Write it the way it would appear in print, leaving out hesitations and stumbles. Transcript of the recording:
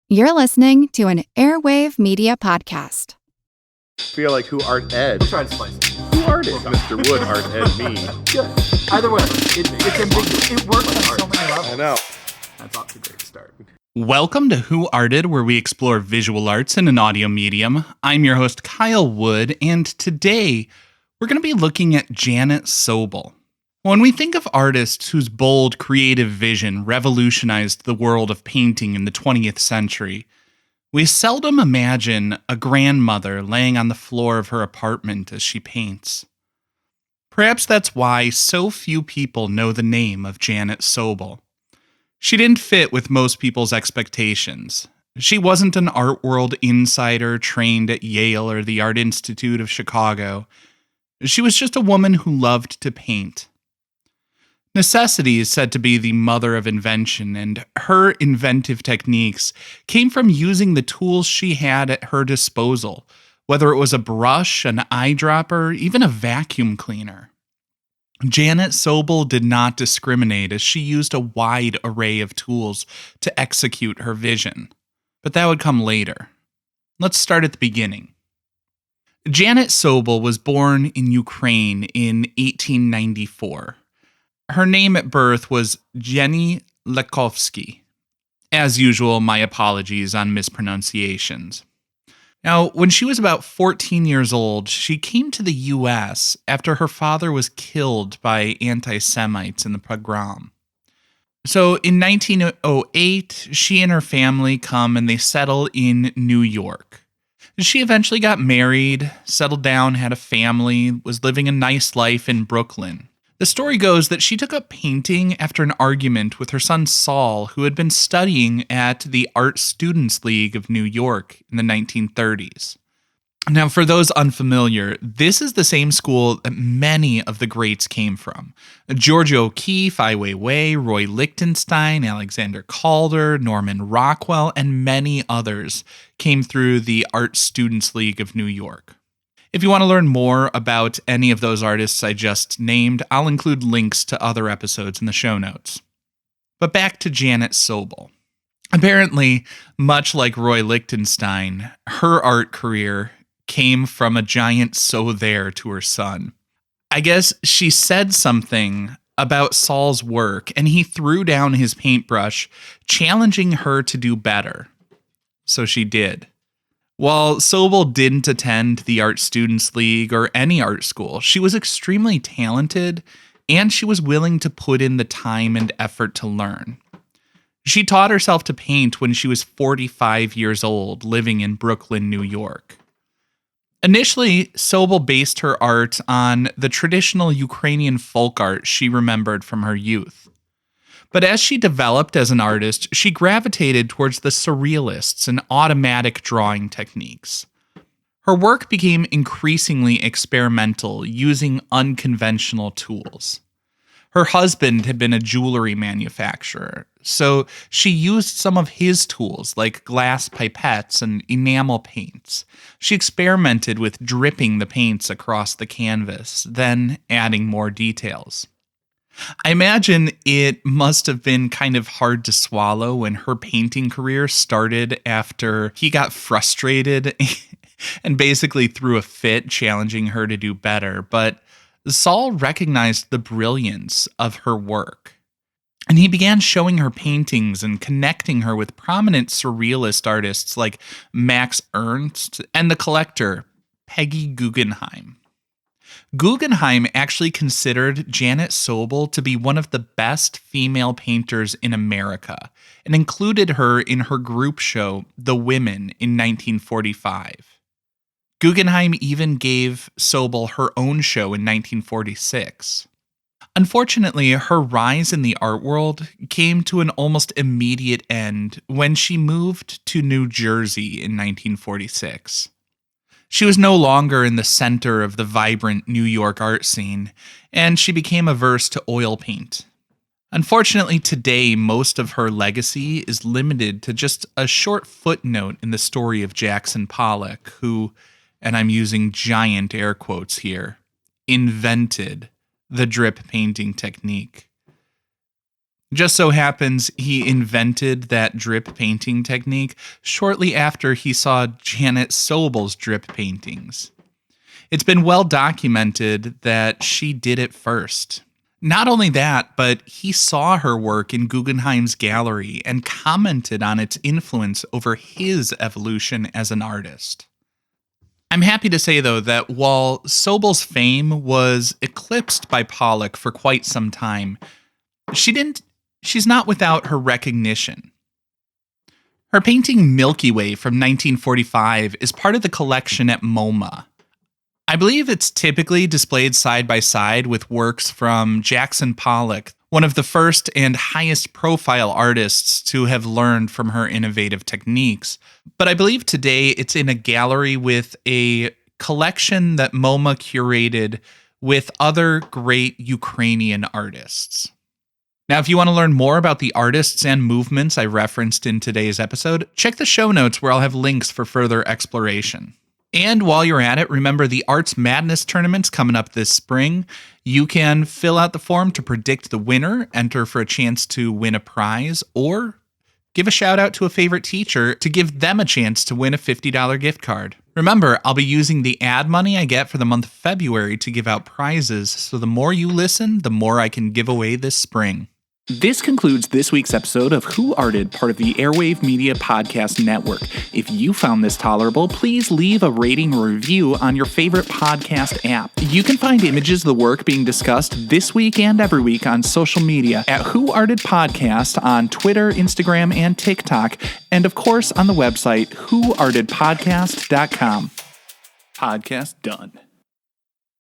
You're listening to an Airwave Media Podcast. Feel like who art Ed? We'll try to spice it. Who art Ed? Mr. Wood art Ed me. Good. Either way, it's ambiguous. It works on so many levels. I know. That's off to a great start. Welcome to Who Arted, where we explore visual arts in an audio medium. I'm your host, Kyle Wood, and today we're going to be looking at Janet Sobel. When we think of artists whose bold, creative vision revolutionized the world of painting in the 20th century, we seldom imagine a grandmother laying on the floor of her apartment as she paints. Perhaps that's why so few people know the name of Janet Sobel. She didn't fit with most people's expectations. She wasn't an art world insider trained at Yale or the Art Institute of Chicago. She was just a woman who loved to paint. Necessity is said to be the mother of invention, and her inventive techniques came from using the tools she had at her disposal, whether it was a brush, an eyedropper, even a vacuum cleaner. Janet Sobel did not discriminate as she used a wide array of tools to execute her vision. But that would come later. Let's start at the beginning. Janet Sobel was born in Ukraine in 1894. Her name at birth was Jenny Lekovsky. As usual, my apologies on mispronunciations. Now, when she was about 14 years old, she came to the U.S. after her father was killed by anti-Semites in the pogrom. So in 1908, she and her family come and they settle in New York. She eventually got married, settled down, had a family, was living a nice life in Brooklyn. The story goes that she took up painting after an argument with her son Saul, who had been studying at the Art Students League of New York in the 1930s. Now, for those unfamiliar, this is the same school that many of the greats came from. Georgia O'Keeffe, Ai Weiwei, Roy Lichtenstein, Alexander Calder, Norman Rockwell, and many others came through the Art Students League of New York. If you want to learn more about any of those artists I just named, I'll include links to other episodes in the show notes. But back to Janet Sobel. Apparently, much like Roy Lichtenstein, her art career came from a giant "so there" to her son. I guess she said something about Saul's work, and he threw down his paintbrush, challenging her to do better. So she did. While Sobel didn't attend the Art Students League or any art school, she was extremely talented, and she was willing to put in the time and effort to learn. She taught herself to paint when she was 45 years old, living in Brooklyn, New York. Initially, Sobel based her art on the traditional Ukrainian folk art she remembered from her youth. But as she developed as an artist, she gravitated towards the Surrealists and automatic drawing techniques. Her work became increasingly experimental, using unconventional tools. Her husband had been a jewelry manufacturer, so she used some of his tools like glass pipettes and enamel paints. She experimented with dripping the paints across the canvas, then adding more details. I imagine it must have been kind of hard to swallow when her painting career started after he got frustrated and basically threw a fit, challenging her to do better. But Saul recognized the brilliance of her work, and he began showing her paintings and connecting her with prominent surrealist artists like Max Ernst and the collector Peggy Guggenheim. Guggenheim actually considered Janet Sobel to be one of the best female painters in America and included her in her group show, The Women, in 1945. Guggenheim even gave Sobel her own show in 1946. Unfortunately, her rise in the art world came to an almost immediate end when she moved to New Jersey in 1946. She was no longer in the center of the vibrant New York art scene, and she became averse to oil paint. Unfortunately, today, most of her legacy is limited to just a short footnote in the story of Jackson Pollock, who, and I'm using giant air quotes here, invented the drip painting technique. Just so happens he invented that drip painting technique shortly after he saw Janet Sobel's drip paintings. It's been well documented that she did it first. Not only that, but he saw her work in Guggenheim's gallery and commented on its influence over his evolution as an artist. I'm happy to say, though, that while Sobel's fame was eclipsed by Pollock for quite some time, she's not without her recognition. Her painting Milky Way from 1945 is part of the collection at MoMA. I believe it's typically displayed side by side with works from Jackson Pollock, one of the first and highest profile artists to have learned from her innovative techniques. But I believe today it's in a gallery with a collection that MoMA curated with other great Ukrainian artists. Now, if you want to learn more about the artists and movements I referenced in today's episode, check the show notes where I'll have links for further exploration. And while you're at it, remember the Arts Madness tournament's coming up this spring. You can fill out the form to predict the winner, enter for a chance to win a prize, or give a shout out to a favorite teacher to give them a chance to win a $50 gift card. Remember, I'll be using the ad money I get for the month of February to give out prizes, so the more you listen, the more I can give away this spring. This concludes this week's episode of Who Arted, part of the Airwave Media Podcast Network. If you found this tolerable, please leave a rating or review on your favorite podcast app. You can find images of the work being discussed this week and every week on social media at Who Arted Podcast on Twitter, Instagram, and TikTok, and of course on the website whoartedpodcast.com. Podcast done.